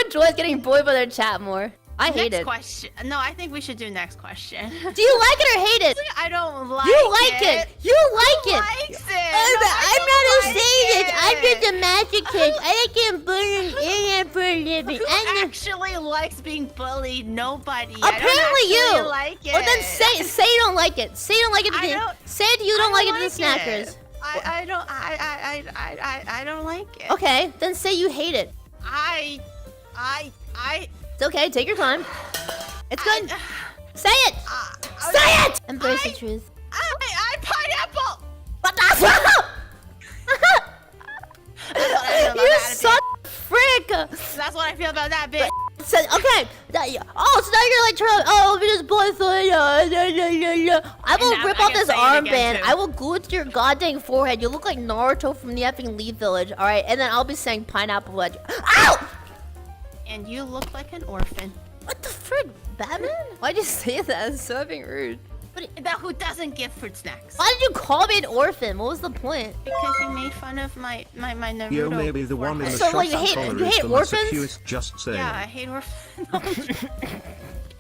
enjoys getting bullied by their chat more. I hate it. Next question. No, I think we should do next question. Do you like it or hate it? I don't like it. You like it. You like it. Likes it. I'm not a like sadist. I'm it. just a masochist. I like getting bullied in for a living. Who actually likes being bullied? Nobody. Apparently I don't you. like it. Well, then say you don't like it. Say you don't like it. Say you don't like it to the snackers. I don't like it. Okay, then say you hate it. It's okay. Take your time. It's good. Say it. Say it. Embrace the truth. I pineapple. What the fuck? You suck, frick. That's what I feel about that bitch. So, okay. So now you're like trying. Oh, let me just boy I will rip off this armband. I will glue it to your goddamn forehead. You look like Naruto from the effing Leaf Village. All right, and then I'll be saying pineapple. Ow! And you look like an orphan. What the frick, Batman? Why'd you say that? It's so effing rude. About who doesn't give fruit snacks. Why did you call me an orphan? What was the point? Because you made fun of my Naruto. You may be the one in the So, shop like, you hate orphans? Just saying. Yeah, I hate orphans.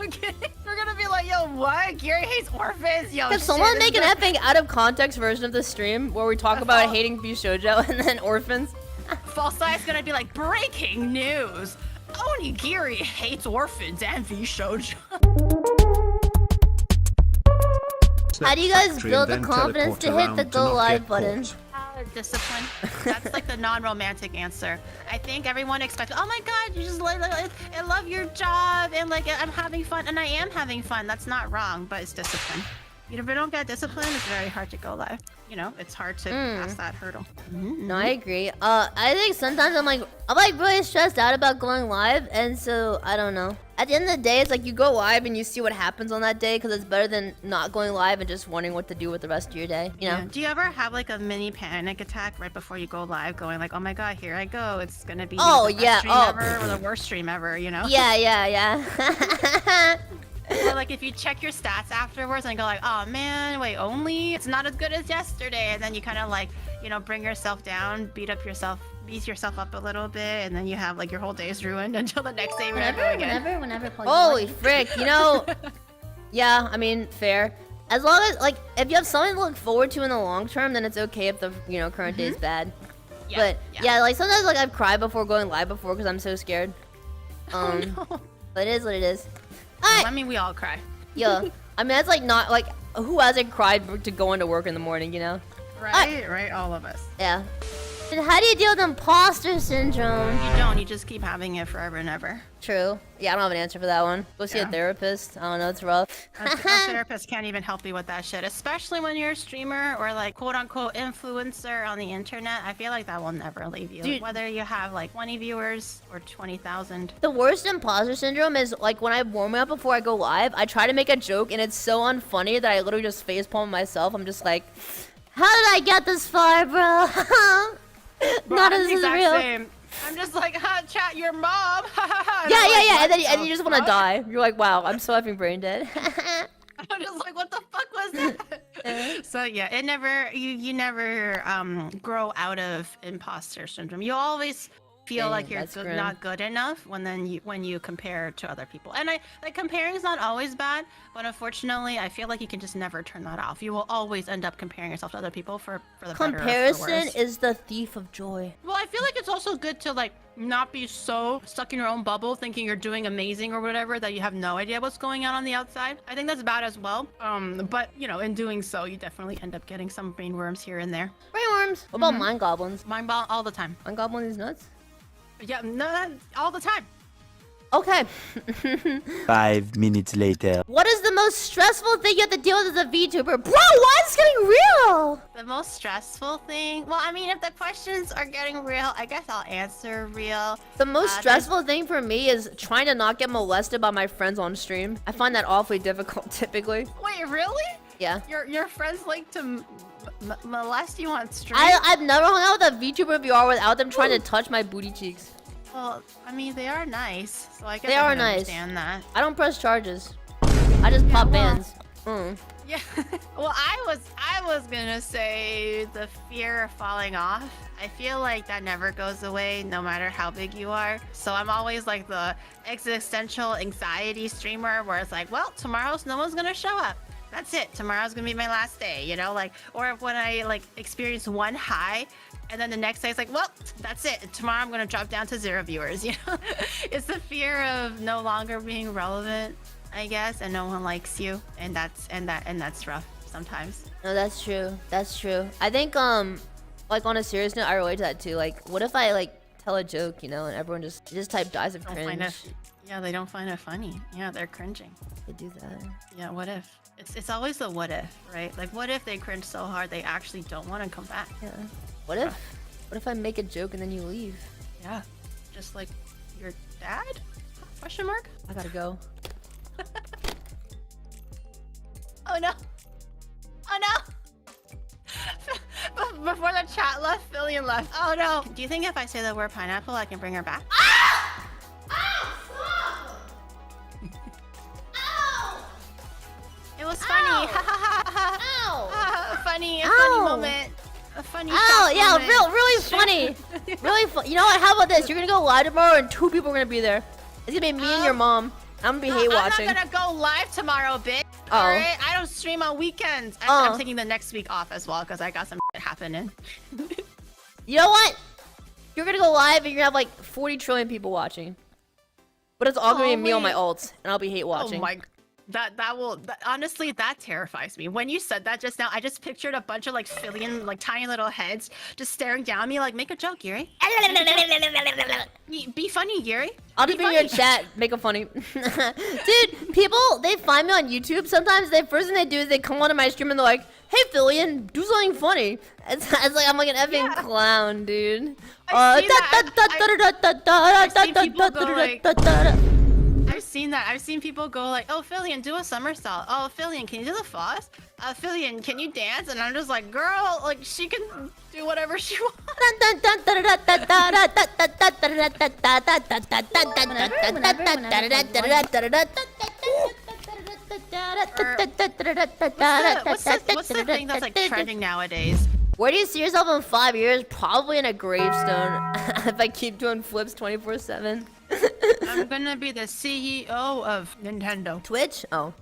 Okay, we're gonna be like, yo, what? Gary hates orphans? Yo, Can someone make an effing out of context version of the stream where we talk about hating Shoujo and then orphans? Falsi's gonna be like, breaking news. Onigiri hates orphans and Shoujo. How do you guys build the confidence to hit the go live button? Discipline. That's like the non-romantic answer. I think everyone expects, oh my god, you just I love your job and like I'm having fun, and I am having fun. That's not wrong, but it's discipline. You know, if you don't get discipline, it's very hard to go live. You know, it's hard to pass that hurdle. No, I agree. I think sometimes I'm like really stressed out about going live, and so I don't know. At the end of the day, it's like you go live and you see what happens on that day, because it's better than not going live and just wondering what to do with the rest of your day. You know? Yeah. Do you ever have like a mini panic attack right before you go live, going like, oh my god, here I go. It's gonna be the best stream ever or the worst stream ever. You know? Yeah. Or like if you check your stats afterwards and go like, oh man, wait, only it's not as good as yesterday, and then you kind of like, you know, bring yourself down, beat yourself up a little bit, and then you have like your whole day's ruined until the next day. Whenever. Holy frick! You know, yeah. I mean, fair. As long as like if you have something to look forward to in the long term, then it's okay if the current day is bad. Yeah, but like sometimes like I've cried before going live before because I'm so scared. Oh, no. But it is what it is. Well, I mean, we all cry. Yeah. I mean, that's like not like who hasn't cried to go into work in the morning, you know? Right, all of us. Yeah. And how do you deal with imposter syndrome? You don't. You just keep having it forever and ever. True. Yeah, I don't have an answer for that one. Go see a therapist. I don't know. It's rough. A therapist can't even help you with that shit, especially when you're a streamer or like quote-unquote influencer on the internet. I feel like that will never leave you. Dude. Whether you have like 20 viewers or 20,000. The worst imposter syndrome is like when I warm up before I go live, I try to make a joke and it's so unfunny that I literally just facepalm myself. I'm just like, how did I get this far, bro? Not as real. Same. I'm just like, chat your mom. Yeah. And then you just want to die. You're like, wow, I'm so effing brain dead. I'm just like, what the fuck was that? So yeah, it never, you never grow out of imposter syndrome. You always feel like you're not good enough when you compare to other people. And comparing is not always bad, but unfortunately I feel like you can just never turn that off. You will always end up comparing yourself to other people for the better or for Comparison worse. is the thief of joy. Well, I feel like it's also good to like not be so stuck in your own bubble thinking you're doing amazing or whatever that you have no idea what's going on the outside. I think that's bad as well. But you know, in doing so, you definitely end up getting some brain worms here and there. Brain worms. What about mind goblins? Mind ball all the time. Mind goblin is nuts. Yeah, no, all the time. Okay. 5 minutes later. What is the most stressful thing you have to deal with as a VTuber? Bro, why is it getting real? The most stressful thing? Well, I mean, if the questions are getting real, I guess I'll answer real. The most stressful thing for me is trying to not get molested by my friends on stream. I find that awfully difficult, typically. Wait, really? Yeah. Your friends like to molest you on stream? I've never hung out with a VTuber VR without them trying to touch my booty cheeks. Well, I mean, they are nice, so I guess they I are can nice. understand that. I don't press charges. I just pop bans. Yeah. Well, I was gonna say the fear of falling off. I feel like that never goes away, no matter how big you are. So I'm always like the existential anxiety streamer, where it's like, well, tomorrow's no one's gonna show up. That's it. Tomorrow's gonna be my last day, you know, like, or when I like experience one high, and then the next day it's like, well, that's it. Tomorrow I'm gonna drop down to 0 viewers. You know, it's the fear of no longer being relevant, I guess, and no one likes you, and that's rough sometimes. No, that's true. That's true. I think like on a serious note, I relate to that too. Like, what if I like tell a joke, you know, and everyone just type dies of cringe? Yeah, they don't find it funny. Yeah, they're cringing. They do that. Yeah, what if? It's always the what if, right? Like, what if they cringe so hard they actually don't want to come back? Yeah. What if I make a joke and then you leave? Yeah. Just like your dad? Question mark? I gotta go. Oh no. Oh no. Before the chat left, Filian left. Oh no. Do you think if I say the word pineapple, I can bring her back? Ah! Ow! It was funny. Ow! Funny moment. A funny Oh yeah, moment. really funny. Really fun. You know what? How about this? You're gonna go live tomorrow and 2 people are gonna be there. It's gonna be me and your mom. I'm gonna be hate watching. I'm not gonna go live tomorrow, bitch. Oh. Alright? I don't stream on weekends. I'm taking the next week off as well because I got some shit happening. You know what? You're gonna go live and you're gonna have like 40 trillion people watching. But it's all gonna be me on my ults, and I'll be hate watching. Oh my, honestly, that terrifies me. When you said that just now, I just pictured a bunch of like Filian, like tiny little heads just staring down at me like, make a joke, Yuri. Be funny, Yuri. I'll just be in your chat, make it funny. Dude, people, they find me on YouTube sometimes. The first thing they do is they come onto my stream and they're like, hey Filian, do something funny. It's like I'm like an effing clown, dude. I've seen that. I've seen people go like, oh, Filian, do a somersault. Oh, Filian, can you do the floss? Filian, can you dance? And I'm just like, girl, like, she can do whatever she wants. What's the thing that's like trending nowadays? Where do you see yourself in 5 years? Probably in a gravestone. If I keep doing flips 24/7. I'm gonna be the CEO of Nintendo. Twitch? Oh.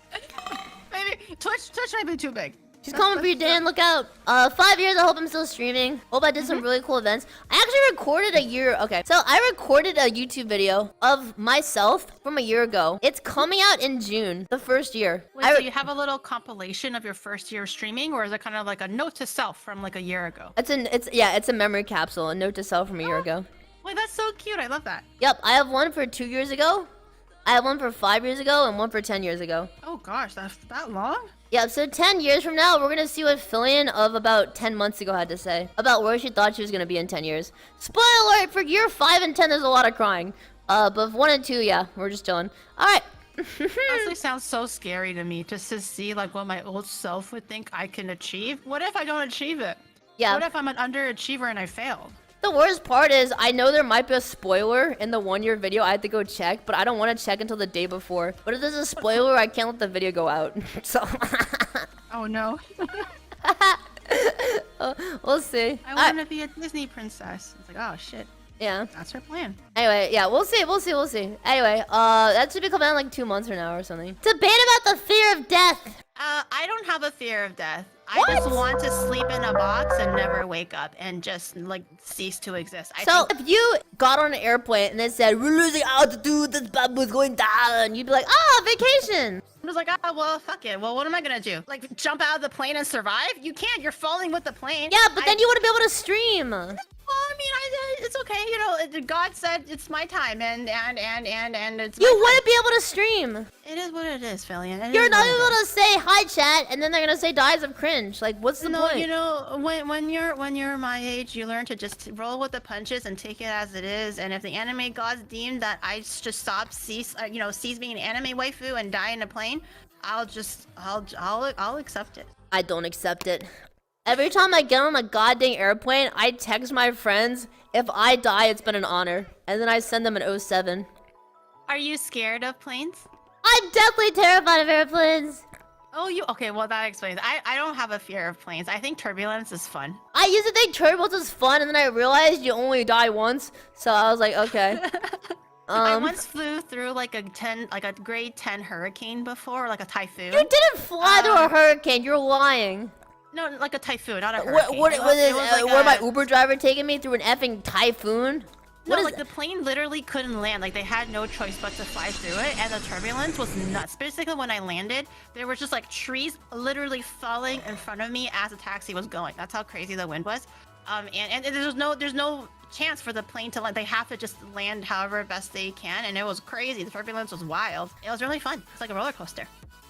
Maybe Twitch might be too big. She's coming for you, Dan. Look out. 5 years. I hope I'm still streaming. Hope I did some really cool events. I actually recorded a year. Okay, so I recorded a YouTube video of myself from a year ago. It's coming out in June, the first year. Wait, so you have a little compilation of your first year streaming, or is it kind of like a note to self from like a year ago? It's a memory capsule, a note to self from a year ago. Wait, that's so cute. I love that. Yep, I have one for 2 years ago. I have one for 5 years ago and one for 10 years ago. Oh gosh, that's that long? Yeah, so 10 years from now, we're gonna see what Filian of about 10 months ago had to say about where she thought she was gonna be in 10 years. Spoiler alert, for year 5 and 10, there's a lot of crying. But 1 and 2, yeah, we're just chilling. All right. Honestly, sounds so scary to me just to see like what my old self would think I can achieve. What if I don't achieve it? Yeah. What if I'm an underachiever and I failed? The worst part is, I know there might be a spoiler in the 1 year video. I have to go check, but I don't want to check until the day before. But if there's a spoiler, I can't let the video go out. So. Oh no. We'll see. I want to be a Disney princess. It's like, oh shit. Yeah. That's her plan. Anyway, yeah, we'll see. Anyway, that should be coming out in like 2 months from now or something. Debate about the fear of death. I don't have a fear of death. What? I just want to sleep in a box and never wake up and just like cease to exist. So if you got on an airplane and it said, we're losing altitude, this bamboo's going down, you'd be like, vacation. I was like, oh, well, fuck it. Well, what am I gonna do? Like, jump out of the plane and survive? You can't. You're falling with the plane. Yeah, but then you wouldn't be able to stream. Well, I mean, it's okay. You know, God said it's my time, and it's. You wouldn't be able to stream. It is what it is, Filian. You're not able to say hi, chat, and then they're gonna say dies of cringe. Like, what's the point? You know, when you're my age, you learn to just roll with the punches and take it as it is. And if the anime gods deem that I just cease being an anime waifu and die in a plane, I'll accept it. I don't accept it. Every time I get on a goddamn airplane, I text my friends, if I die, it's been an honor. And then I send them an 07. Are you scared of planes? I'm definitely terrified of airplanes. Oh, you okay? Well, that explains. I don't have a fear of planes. I think turbulence is fun. I used to think turbulence was fun, and then I realized you only die once. So I was like, okay. I once flew through like a grade 10 hurricane before, like a typhoon. You didn't fly through a hurricane. You're lying. No, like a typhoon, not a hurricane. Where my Uber driver taking me through an effing typhoon? No, like the plane literally couldn't land. Like they had no choice but to fly through it, and the turbulence was nuts. Basically, when I landed, there were just like trees literally falling in front of me as the taxi was going. That's how crazy the wind was. And there's no chance for the plane to land. They have to just land however best they can, and it was crazy. The turbulence was wild. It was really fun. It's like a roller coaster.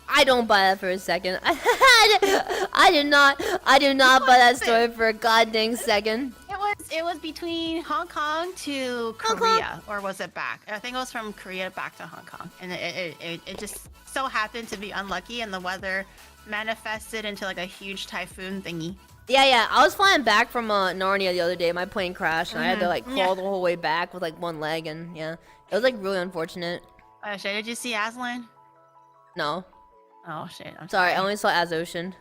I don't buy that for a second. I do not buy that story for a goddamn second. It was between Hong Kong to Korea, or was it back? I think it was from Korea back to Hong Kong, and it just so happened to be unlucky, and the weather manifested into like a huge typhoon thingy. Yeah. I was flying back from Narnia the other day. My plane crashed, and I had to like crawl the whole way back with like one leg, and yeah, it was like really unfortunate. Shit, did you see Aslan? No. Oh shit. I'm sorry. I only saw As Ocean.